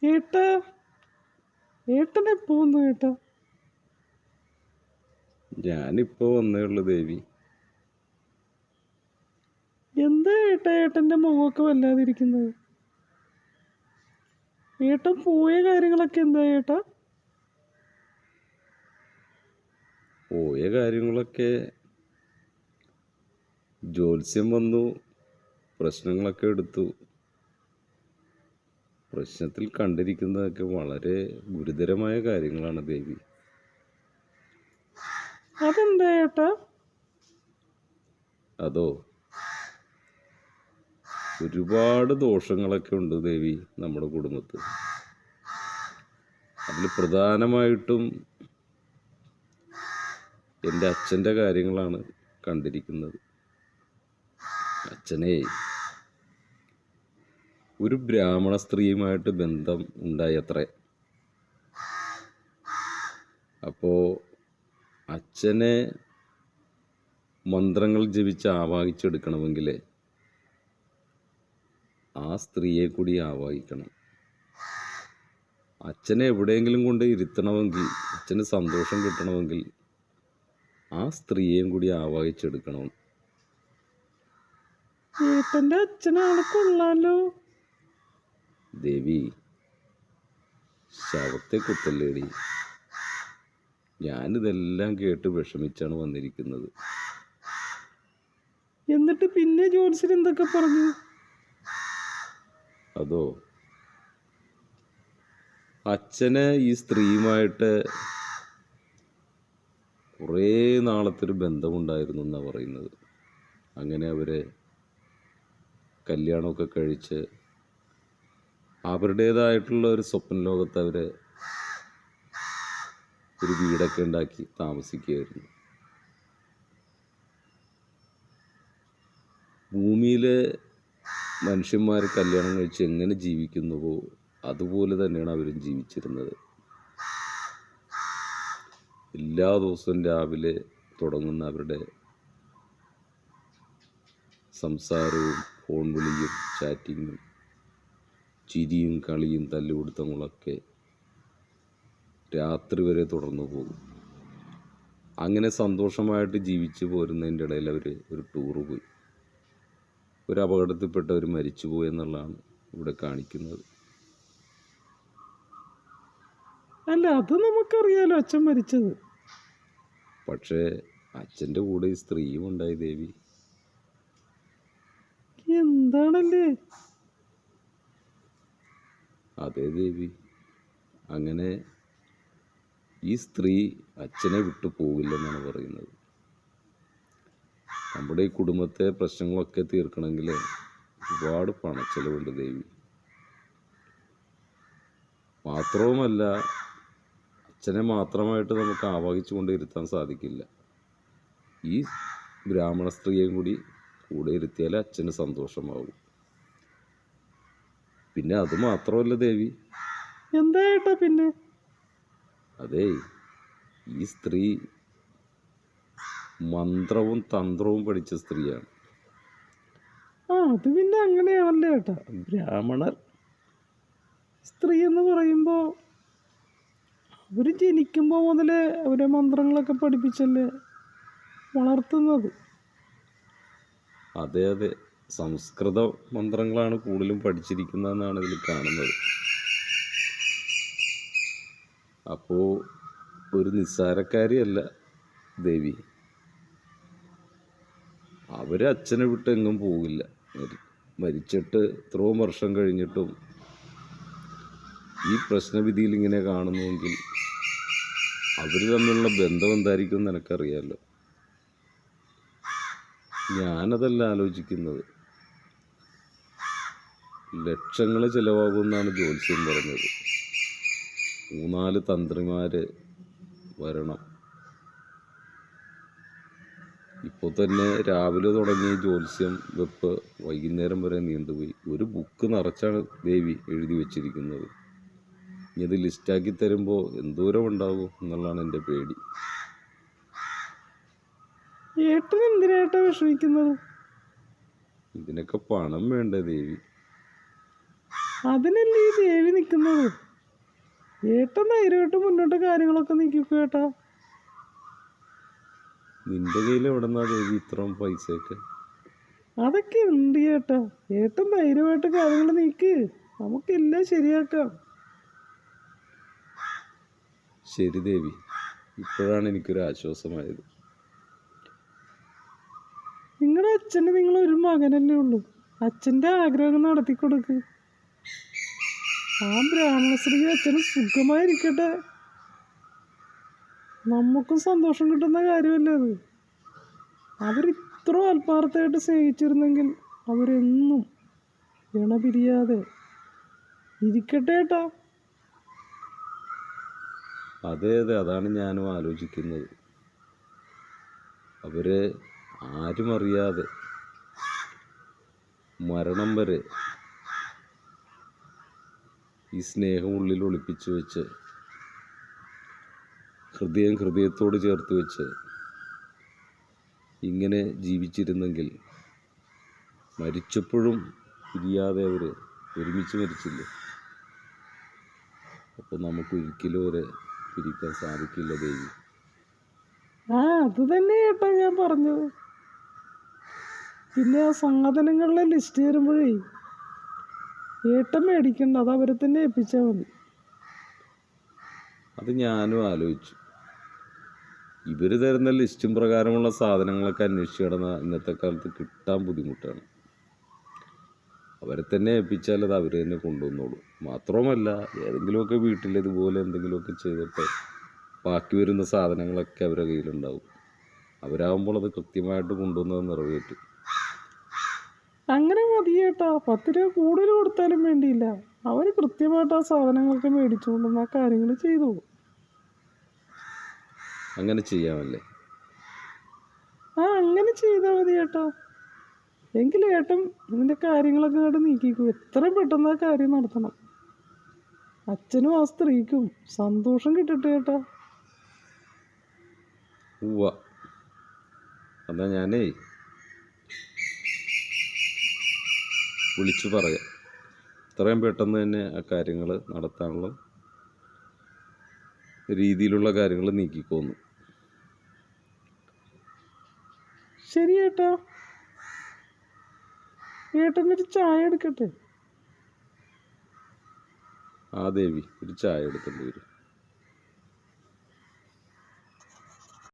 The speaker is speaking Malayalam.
ഏട്ടാ, ഏട്ടനെപ്പോ വന്നു ഏട്ടാ? ഞാനിപ്പോ വന്നേ ഉള്ളു ദേവി. എന്താ ഏട്ടാ ഏട്ടൻ്റെ മുഖമൊക്കെ വല്ലാതിരിക്കുന്നത്? ഏട്ടൻ പോയ കാര്യങ്ങളൊക്കെ എന്താ ഏട്ടാ? പോയ കാര്യങ്ങളൊക്കെ ജ്യോത്സ്യം വന്നു, പ്രശ്നങ്ങളൊക്കെ എടുത്തു. പ്രശ്നത്തിൽ കണ്ടിരിക്കുന്നതൊക്കെ വളരെ ഗുരുതരമായ കാര്യങ്ങളാണ് ദേവി. അതെന്താ ഏട്ടാ? അതോ, ഒരുപാട് ദോഷങ്ങളൊക്കെ ഉണ്ട് ദേവി നമ്മുടെ കുടുംബത്തിൽ. അതിൽ പ്രധാനമായിട്ടും എൻ്റെ അച്ഛൻ്റെ കാര്യങ്ങളാണ് കണ്ടിരിക്കുന്നത്. അച്ഛനെ ഒരു ബ്രാഹ്മണ സ്ത്രീയുമായിട്ട് ബന്ധം ഉണ്ടായത്രേ. അപ്പോൾ അച്ഛനെ മന്ത്രങ്ങൾ ജപിച്ച് ആവാഹിച്ചെടുക്കണമെങ്കിൽ ആ സ്ത്രീയെ കൂടി ആവാഹിക്കണം. അച്ഛനെ എവിടെയെങ്കിലും കൊണ്ട് ഇരുത്തണമെങ്കിൽ, അച്ഛന് സന്തോഷം കിട്ടണമെങ്കിൽ ആ സ്ത്രീയെയും കൂടി ആവാഹിച്ചെടുക്കണം. ഏട്ടൻ്റെ അച്ഛനാണ് കൊള്ളാലോ ദേവി. ശവത്തെ കുത്തല്ലേടി. ഞാനിതെല്ലാം കേട്ട് വിഷമിച്ചാണ് വന്നിരിക്കുന്നത്. എന്നിട്ട് പിന്നെ ജോത്സ്യൻ എന്തൊക്കെ പറഞ്ഞു? അതോ, അച്ഛന് ഈ സ്ത്രീയുമായിട്ട് കുറേ നാളത്തൊരു ബന്ധമുണ്ടായിരുന്നു എന്നാണ് പറയുന്നത്. അങ്ങനെ അവരെ കല്യാണമൊക്കെ കഴിച്ച് അവരുടേതായിട്ടുള്ള ഒരു സ്വപ്ന ലോകത്ത് അവർ ഒരു വീടൊക്കെ ഉണ്ടാക്കി താമസിക്കുകയായിരുന്നു. ഭൂമിയിലെ മനുഷ്യന്മാർ കല്യാണം കഴിച്ച് എങ്ങനെ ജീവിക്കുന്നുവോ അതുപോലെ തന്നെയാണ് അവരും ജീവിച്ചിരുന്നത്. എല്ലാ ദിവസവും രാവിലെ തുടങ്ങുന്ന അവരുടെ സംസാരവും ഫോൺ വിളിയും ചാറ്റിങ്ങും ചിരിയും കളിയും തല്ലുപിടുത്തങ്ങളൊക്കെ രാത്രി വരെ തുടർന്നു പോകും. അങ്ങനെ സന്തോഷമായിട്ട് ജീവിച്ചു പോരുന്നതിൻ്റെ ഇടയിൽ അവർ ഒരു ടൂറ് പോയി. ഒരു അപകടത്തിൽപ്പെട്ടവർ മരിച്ചുപോയി എന്നുള്ളതാണ് ഇവിടെ കാണിക്കുന്നത്. അല്ല, അത് നമുക്കറിയാലോ അച്ഛൻ മരിച്ചത്. പക്ഷേ അച്ഛൻ്റെ കൂടെ ഈ സ്ത്രീയും ഉണ്ടായി ദേവി. എന്താണല്ലേ? അതേ ദേവി. അങ്ങനെ ഈ സ്ത്രീ അച്ഛനെ വിട്ടു പോകില്ലെന്നാണ് പറയുന്നത്. നമ്മുടെ ഈ കുടുംബത്തെ പ്രശ്നങ്ങളൊക്കെ തീർക്കണമെങ്കിൽ ഒരുപാട് പണച്ചെലവുണ്ട് ദേവി. മാത്രവുമല്ല, അച്ഛനെ മാത്രമായിട്ട് നമുക്ക് ആവാഹിച്ചു കൊണ്ട് ഇരുത്താൻ സാധിക്കില്ല. ഈ ബ്രാഹ്മണ സ്ത്രീയെയും കൂടി കൂടെ ഇരുത്തിയാൽ അച്ഛന് സന്തോഷമാവും. പിന്നെ അത് മാത്രമല്ല ദേവി. എന്താ ഏട്ടാ പിന്നെ? അതേ, ഈ സ്ത്രീ മന്ത്രവും തന്ത്രവും പഠിച്ച സ്ത്രീയാണ്. അത് പിന്നെ അങ്ങനെയാണല്ലേ ഏട്ടാ. ബ്രാഹ്മണർ സ്ത്രീ എന്ന് പറയുമ്പോൾ അവർ ജനിക്കുമ്പോൾ മുതലേ അവരെ മന്ത്രങ്ങളൊക്കെ പഠിപ്പിച്ചല്ലേ വളർത്തുന്നത്. അതെ അതെ, സംസ്കൃത മന്ത്രങ്ങളാണ് കൂടുതലും പഠിച്ചിരിക്കുന്നതെന്നാണ് ഇതിൽ കാണുന്നത്. അപ്പോൾ ഒരു നിസ്സാരക്കാരിയല്ല ദേവി. അവർ അച്ഛനെ വിട്ട് എങ്ങും പോകില്ല. മരിച്ചിട്ട് ഇത്രയും വർഷം കഴിഞ്ഞിട്ടും ഈ പ്രശ്നവിധിയിൽ ഇങ്ങനെ കാണുന്നുവെങ്കിൽ അവർ തമ്മിലുള്ള ബന്ധം എന്തായിരിക്കും എന്ന് എനിക്കറിയാമല്ലോ. ഞാനതല്ല ആലോചിക്കുന്നത്. ലക്ഷങ്ങൾ ചിലവാകുമെന്നാണ് ജ്യോത്സ്യം പറഞ്ഞത്. 3-4 തന്ത്രിമാർ വരണം. ഇപ്പോൾ തന്നെ രാവിലെ തുടങ്ങിയ ജ്യോത്സ്യം വെപ്പ് വൈകുന്നേരം വരെ നീണ്ടുപോയി. ഒരു ബുക്ക് നിറച്ചാണ് ദേവി എഴുതി വച്ചിരിക്കുന്നത്. ഇനി അത് ലിസ്റ്റാക്കി തരുമ്പോൾ എന്തോരം ഉണ്ടാവും എന്നുള്ളതാണ് എൻ്റെ പേടി. ഏട്ടൻ എന്തിനായിട്ടാ വിഷമിക്കുന്നത്? ഇതിനൊക്കെ പണം വേണ്ടേ ദേവി? അതിനല്ലേ ഈ ദേവി നിൽക്കുന്നത്. ഏട്ടൻ ധൈര്യമായിട്ട് മുന്നോട്ട് കാര്യങ്ങളൊക്കെ നീക്കിക്കോ ഏട്ടാ. നിന്റെ കയ്യിൽ എവിടെ നിന്നാ ദേവി ഇത്രയും പൈസയൊക്കെ? അതൊക്കെ ഉണ്ട് ഏട്ടാ. ഏട്ടൻ ധൈര്യമായിട്ട് കാര്യങ്ങൾ നീക്ക്, നമുക്കെല്ലാം ശരിയാക്കാം. ശരി ദേവി, ഇപ്പോഴാണ് എനിക്കൊരു ആശ്വാസമായത്. നിങ്ങളുടെ അച്ഛന് നിങ്ങളൊരു മകനല്ലേ ഉള്ളൂ. അച്ഛൻ്റെ ആഗ്രഹം നടത്തി കൊടുക്ക്. ആ ബ്രാഹ്മണ സ്ത്രീ അച്ഛന് സുഖമായിരിക്കട്ടെ. നമുക്കും സന്തോഷം കിട്ടുന്ന കാര്യമല്ലേ അത്. അവരിത്ര ആത്മാർത്ഥമായിട്ട് സ്നേഹിച്ചിരുന്നെങ്കിൽ അവരെന്നും ഇണപിരിയാതെ ഇരിക്കട്ടെ ഏട്ടാ. അതെ അതെ, അതാണ് ഞാനും ആലോചിക്കുന്നത്. അവരെ ആരും അറിയാതെ മരണം വരെ ഈ സ്നേഹം ഉള്ളിൽ ഒളിപ്പിച്ചു വെച്ച്, ഹൃദയത്തോട് ചേർത്ത് വെച്ച് ഇങ്ങനെ ജീവിച്ചിരുന്നെങ്കിൽ, മരിച്ചപ്പോഴും പിരിയാതെ അവർ ഒരുമിച്ച് മരിച്ചില്ലേ. അപ്പോൾ നമുക്കൊരിക്കലും അവരെ പിരിക്കാൻ സാധിക്കില്ല ദേവി. അത് തന്നെ ഏട്ടാ ഞാൻ പറഞ്ഞത്. പിന്നെ ആ സാധനങ്ങളുടെ ലിസ്റ്റ് വരുമ്പോഴേ ഏട്ടൻ മേടിക്കണ്ട, അത് അവരെ തന്നെ ഏൽപ്പിച്ചാൽ മതി. അത് ഞാനും ആലോചിച്ചു. ഇവർ തരുന്ന ലിസ്റ്റും പ്രകാരമുള്ള സാധനങ്ങളൊക്കെ അന്വേഷിച്ച് കിടന്ന ഇന്നത്തെ കാലത്ത് കിട്ടാൻ ബുദ്ധിമുട്ടാണ്. അവരെ തന്നെ ഏൽപ്പിച്ചാൽ അത് അവർ തന്നെ കൊണ്ടുവന്നോളൂ. മാത്രവുമല്ല, ഏതെങ്കിലുമൊക്കെ വീട്ടിൽ ഇതുപോലെ എന്തെങ്കിലുമൊക്കെ ചെയ്തിട്ട് ബാക്കി വരുന്ന സാധനങ്ങളൊക്കെ അവരുടെ കയ്യിലുണ്ടാവും. അവരാകുമ്പോൾ അത് കൃത്യമായിട്ട് കൊണ്ടുവന്നത് നിറവേറ്റും. അങ്ങനെ മതി ഏട്ടാ. 10 രൂപ കൂടുതൽ കൊടുത്താലും വേണ്ടിയില്ല, അവർ കൃത്യമായിട്ട് ആ സാധനങ്ങളൊക്കെ മേടിച്ചുകൊണ്ടുവന്ന് ആ കാര്യങ്ങൾ ചെയ്തു. അങ്ങനെ ചെയ്യാമല്ലേ? അങ്ങനെ ചെയ്താൽ മതി ഏട്ടാ. എങ്കിലും ഏട്ടൻ ഇതിൻ്റെ കാര്യങ്ങളൊക്കെ അങ്ങോട്ട് നീക്കിക്കും. എത്രയും പെട്ടെന്ന് ആ കാര്യം നടത്തണം. അച്ഛനും ആ സ്ത്രീക്കും സന്തോഷം കിട്ടട്ടെ ഏട്ടാ. ഉവ്വ, എന്നാ ഞാനേ വിളിച്ചു പറയാം. എത്രയും പെട്ടെന്ന് തന്നെ ആ കാര്യങ്ങൾ നടത്താനുള്ള രീതിയിലുള്ള കാര്യങ്ങൾ നീക്കിക്കോന്നു. ശരി ഏട്ടാ. ഏട്ടനൊരു ചായ എടുക്കട്ടെ? ആ ദേവി, ഒരു ചായ എടുക്കേണ്ടി വരും.